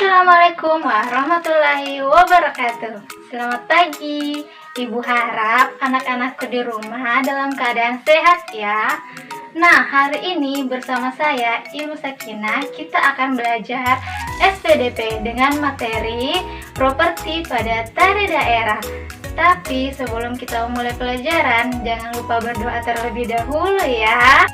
Assalamualaikum warahmatullahi wabarakatuh. Selamat pagi. Ibu harap anak-anakku di rumah dalam keadaan sehat ya. Nah, hari ini bersama saya Ibu Sakinah kita akan belajar SPDP dengan materi properti pada tari daerah. Tapi sebelum kita mulai pelajaran, jangan lupa berdoa terlebih dahulu ya.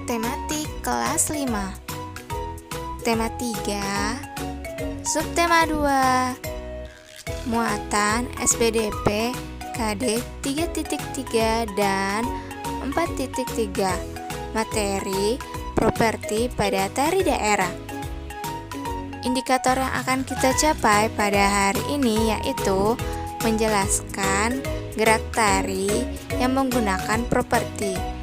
Tematik kelas 5. Tema 3, subtema 2, muatan SPDP KD 3.3 dan 4.3, materi properti pada tari daerah. Indikator yang akan kita capai pada hari ini yaitu menjelaskan gerak tari yang menggunakan properti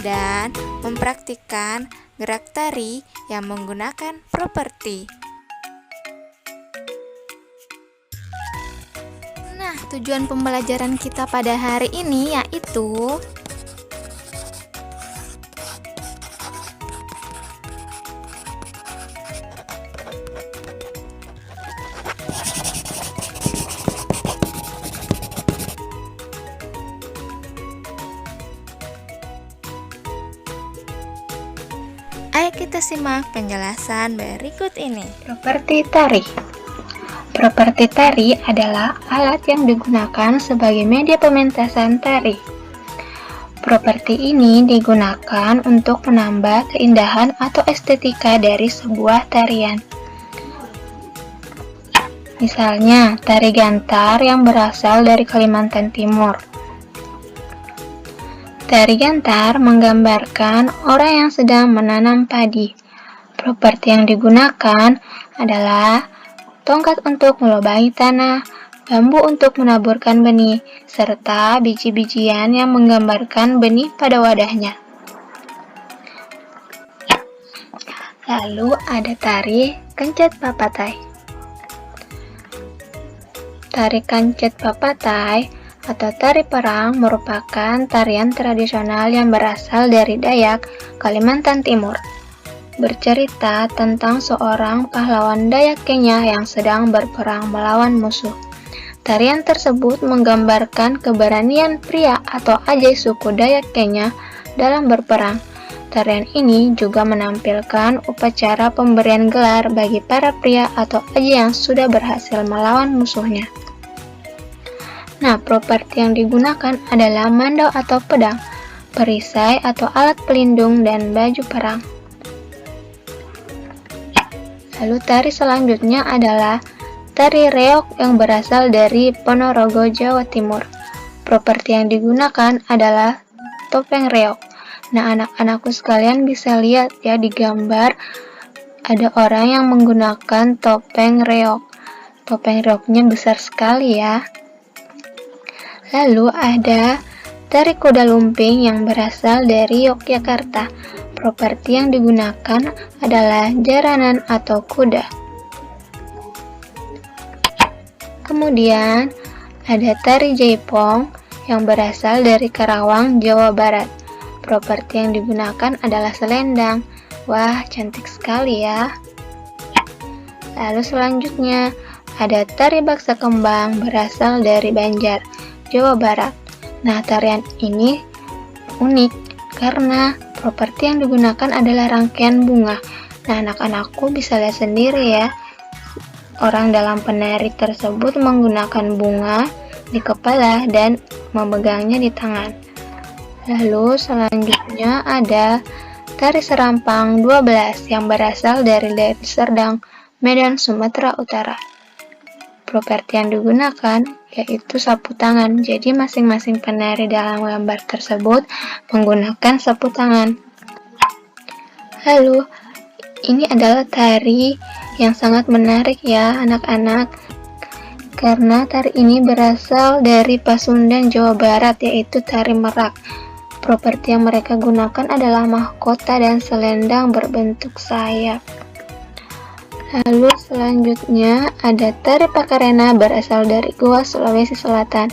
dan mempraktikkan gerak tari yang menggunakan properti. Nah, tujuan pembelajaran kita pada hari ini yaitu ayo kita simak penjelasan berikut ini. Properti tari. Properti tari adalah alat yang digunakan sebagai media pementasan tari. Properti ini digunakan untuk menambah keindahan atau estetika dari sebuah tarian. Misalnya, tari gantar yang berasal dari Kalimantan Timur. Tari gantar menggambarkan orang yang sedang menanam padi. Properti yang digunakan adalah tongkat untuk melubangi tanah, bambu untuk menaburkan benih, serta biji-bijian yang menggambarkan benih pada wadahnya. Lalu ada tari kencet papatai. Tari kencet papatai atau tari perang merupakan tarian tradisional yang berasal dari Dayak, Kalimantan Timur. Bercerita tentang seorang pahlawan Dayak Kenya yang sedang berperang melawan musuh. Tarian tersebut menggambarkan keberanian pria atau ajai suku Dayak Kenya dalam berperang. Tarian ini juga menampilkan upacara pemberian gelar bagi para pria atau ajai yang sudah berhasil melawan musuhnya. Nah, properti yang digunakan adalah mandau atau pedang, perisai atau alat pelindung, dan baju perang. Lalu tari selanjutnya adalah tari reog yang berasal dari Ponorogo, Jawa Timur. Properti yang digunakan adalah topeng reog. Nah, anak-anakku sekalian bisa lihat ya di gambar ada orang yang menggunakan topeng reog. Topeng reognya besar sekali ya. Lalu ada tari kuda lumping yang berasal dari Yogyakarta. Properti yang digunakan adalah jaranan atau kuda. Kemudian ada tari jaipong yang berasal dari Karawang, Jawa Barat. Properti yang digunakan adalah selendang. Wah, cantik sekali ya. Lalu selanjutnya ada tari baksa kembang berasal dari Banjar, Jawa Barat. Nah, tarian ini unik karena properti yang digunakan adalah rangkaian bunga. Nah, anak-anakku bisa lihat sendiri ya. Orang dalam penari tersebut menggunakan bunga di kepala dan memegangnya di tangan. Lalu selanjutnya ada tari serampang 12 yang berasal dari Deli Serdang, Medan, Sumatera Utara. Properti yang digunakan yaitu sapu tangan. Jadi masing-masing penari dalam gambar tersebut menggunakan sapu tangan. Lalu ini adalah tari yang sangat menarik ya anak-anak, karena tari ini berasal dari Pasundan, Jawa Barat, yaitu tari merak. Properti yang mereka gunakan adalah mahkota dan selendang berbentuk sayap. Lalu selanjutnya ada tari Pakarena berasal dari Goa, Sulawesi Selatan.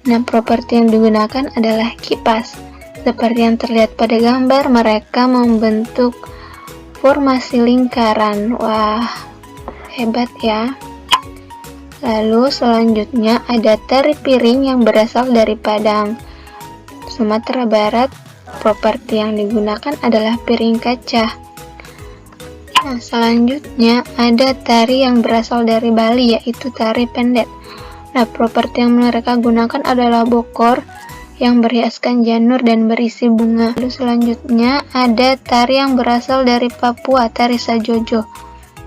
Nah, properti yang digunakan adalah kipas. Seperti yang terlihat pada gambar, mereka membentuk formasi lingkaran. Wah, hebat ya. Lalu selanjutnya ada tari piring yang berasal dari Padang, Sumatera Barat. Properti yang digunakan adalah piring kaca. Nah, selanjutnya ada tari yang berasal dari Bali, yaitu tari pendet. Nah, properti yang mereka gunakan adalah bokor yang berhiaskan janur dan berisi bunga. Lalu selanjutnya ada tari yang berasal dari Papua, tari sajojo.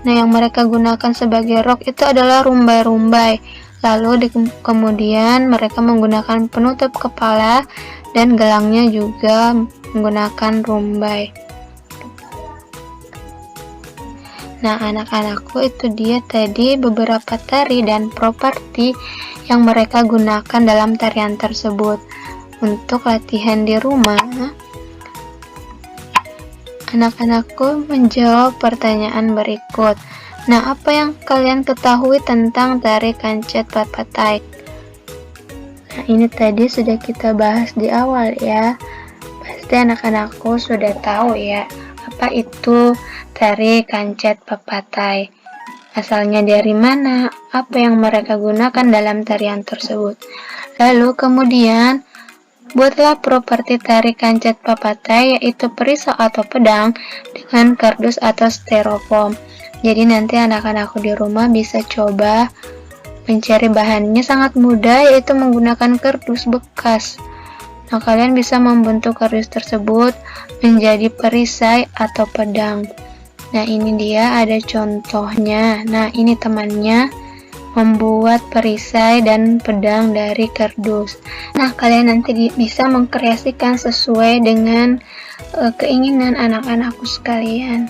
Nah, yang mereka gunakan sebagai rok itu adalah rumbai-rumbai. Lalu kemudian mereka menggunakan penutup kepala dan gelangnya juga menggunakan rumbai. Nah, anak-anakku, itu dia tadi beberapa tari dan properti yang mereka gunakan dalam tarian tersebut. Untuk latihan di rumah, anak-anakku menjawab pertanyaan berikut. Nah, apa yang kalian ketahui tentang tari kancet papatai? Nah, ini tadi sudah kita bahas di awal ya. Pasti anak-anakku sudah tahu ya, apa itu tari kancet papatai. Asalnya dari mana, apa yang mereka gunakan dalam tarian tersebut. Lalu kemudian, buatlah properti tari kancet papatai, yaitu perisai atau pedang dengan kardus atau styrofoam. Jadi nanti anak-anakku di rumah bisa coba mencari bahannya sangat mudah, yaitu menggunakan kardus bekas. Nah, kalian bisa membentuk kardus tersebut menjadi perisai atau pedang. Nah, ini dia ada contohnya. Nah, ini temannya membuat perisai dan pedang dari kardus. Nah, kalian nanti bisa mengkreasikan sesuai dengan keinginan anak-anakku sekalian.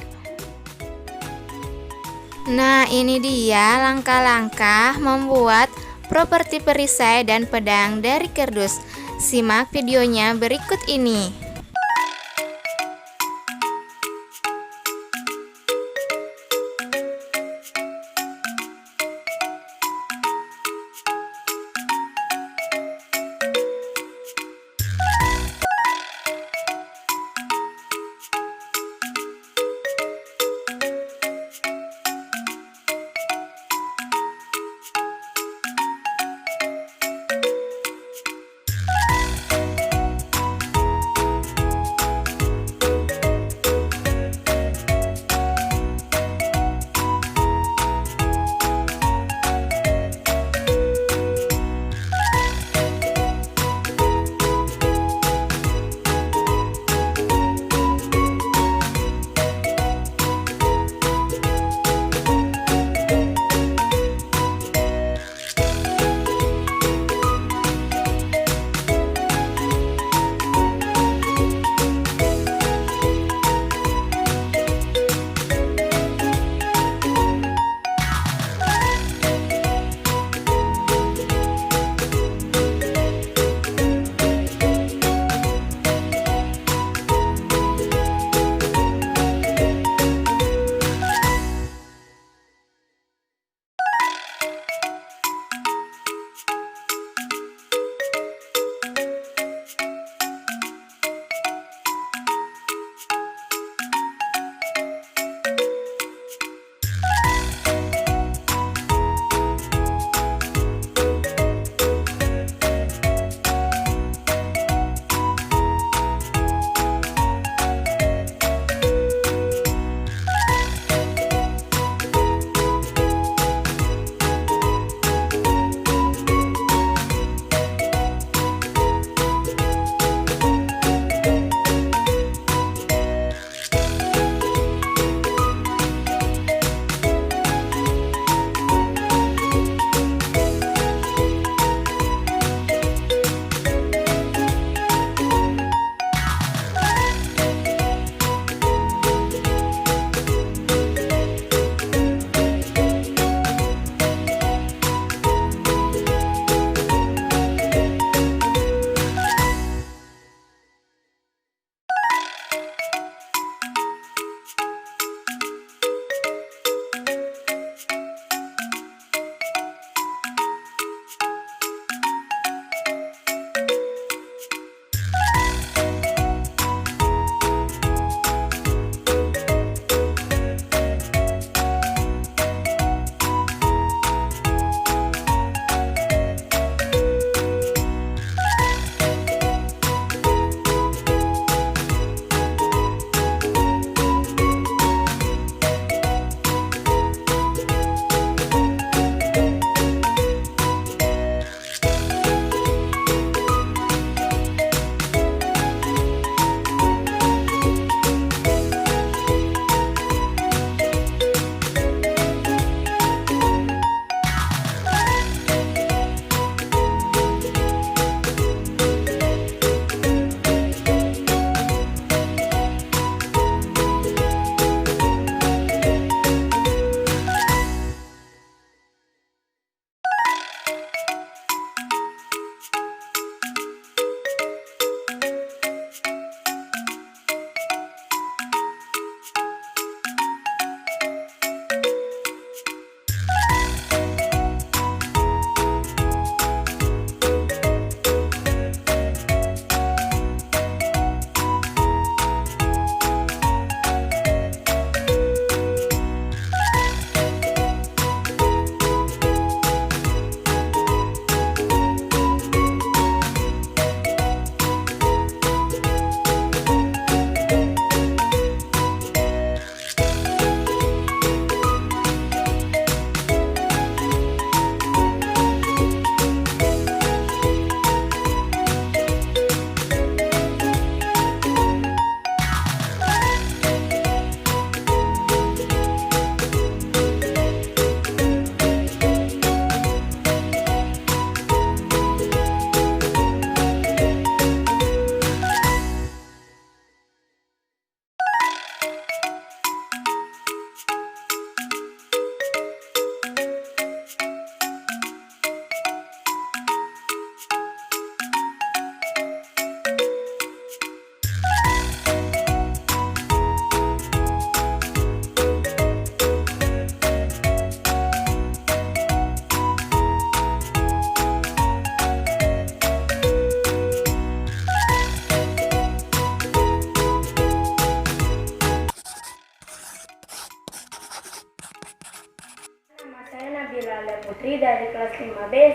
Nah, ini dia langkah-langkah membuat properti perisai dan pedang dari kardus. Simak videonya berikut ini.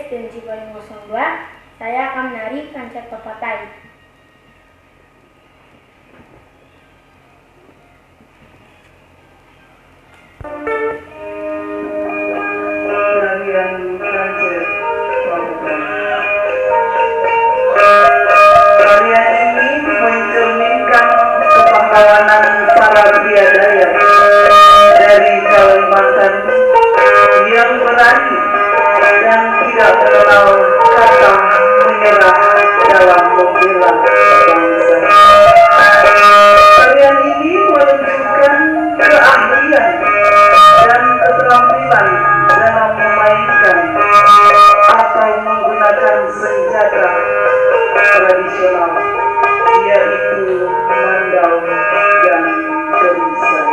STMJ Paling 02, saya akan menari Kancat Papatai. Tarian ini mencerminkan kepahlawanan para biadaya dari Kalimantan yang berani dan tidak mengenal kata menyerah dalam membela bangsa. Tarian ini menunjukkan keahlian dan keterampilan dalam memainkan atau menggunakan senjata tradisional, yaitu mandau dan gerisan.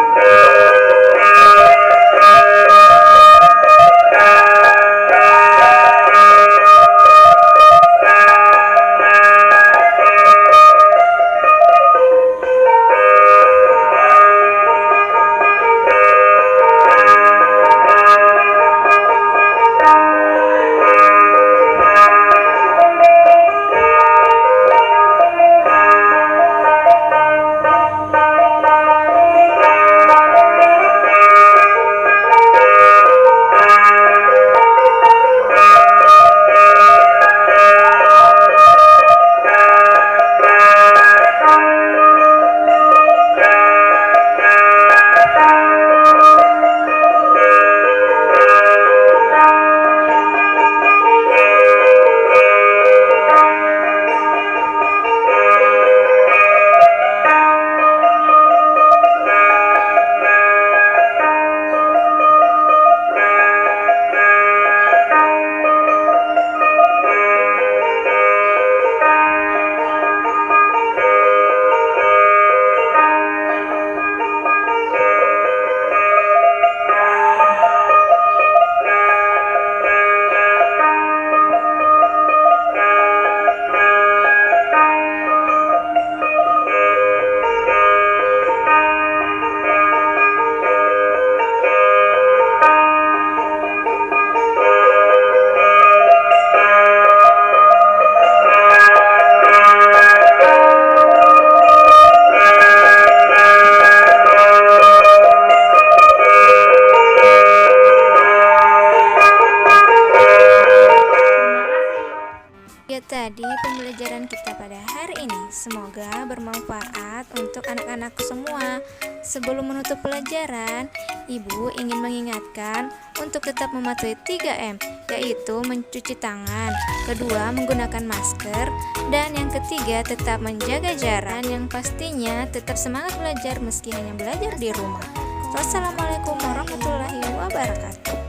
Tadi pembelajaran kita pada hari ini. Semoga bermanfaat untuk anak-anakku semua. Sebelum menutup pelajaran, Ibu ingin mengingatkan untuk tetap mematuhi 3M, yaitu mencuci tangan, kedua menggunakan masker, dan yang ketiga tetap menjaga jarak, yang pastinya tetap semangat belajar meski hanya belajar di rumah. Wassalamualaikum warahmatullahi wabarakatuh.